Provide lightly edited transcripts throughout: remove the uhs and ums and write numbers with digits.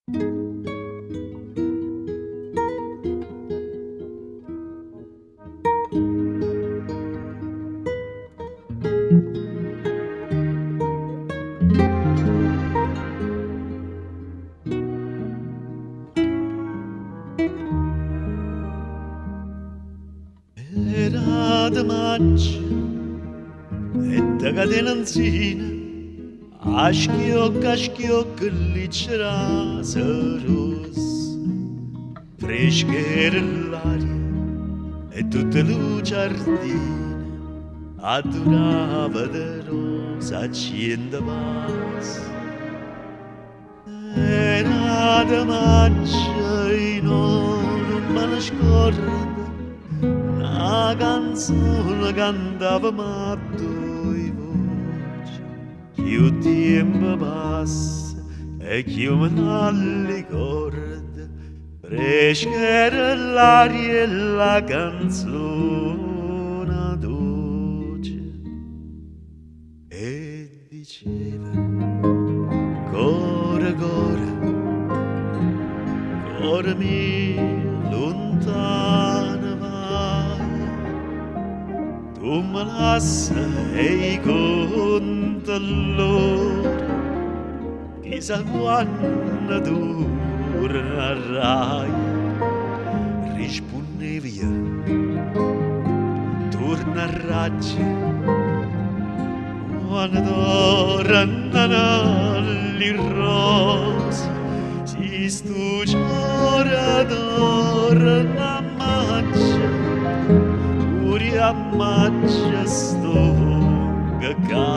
Era de maig e de cadenanzina, a schioc li c'era ros, fresca era l'aria e tutta la giardina adorava de rosa accenda mas. Era de maig e non me ne scordo una canzone cantava matto i voce che il tempo passa e che io me ne ricordo fresca era l'aria e la canzone dolce e diceva core core core mio lontano vai tu me lascia e conta l'ora chissà quando tornerai rispondevi io torna a raggi quando tornano le rose si stu giorno torna a maggio pure a maggio sto cacà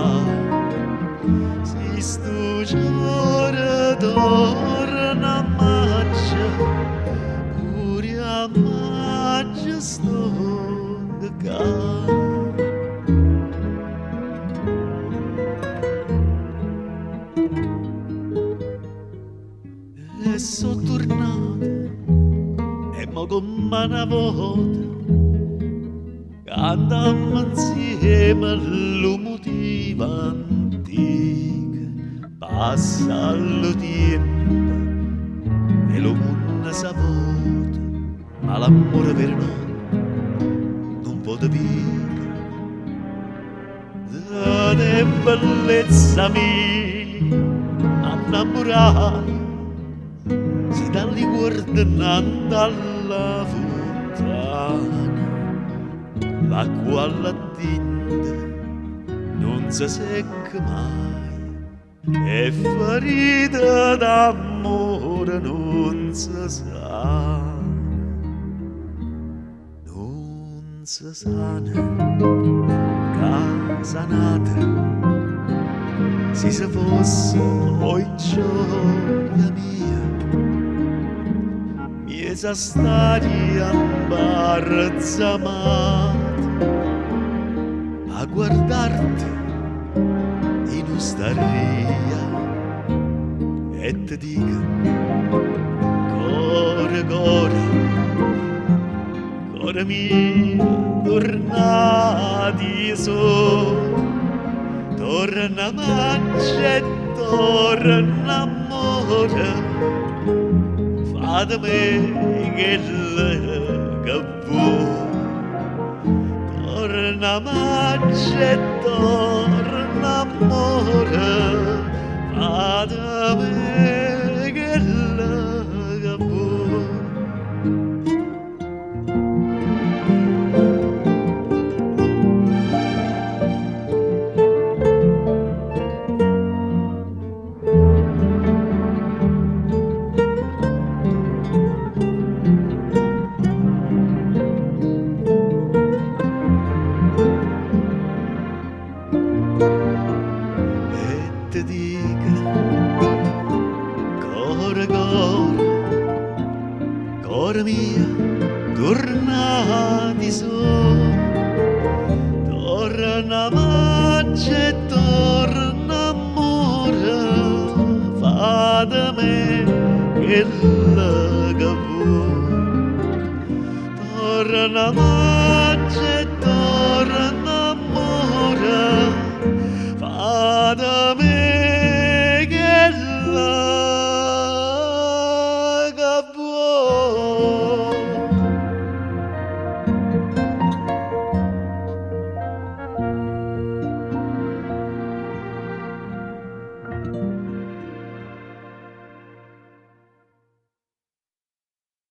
si stu giorno torna a maggio pure a maggio sto cacà. E so tornato e mo come una volta cantammo insieme l'umotiva antica passa il tempo e lo mondo si vuota ma l'amore per noi non può vivere de bellezza mia innamorai si dalli guardando alla fontana l'acqua alla tinta non si secca mai e ferita d'amore non si sana non si sana casa nata se fosse oi gioia mia miesa staria imbarazzamata a guardarti in osteria e ti dico core core core mio tornati so torna maggio e torna amore fate me che vuoi torna maggio e torna amore fate me che vuoi. Te dica core core core mia tornati so torna maggio e torna amore fate me che vuoi torna maggio e torna amore fate me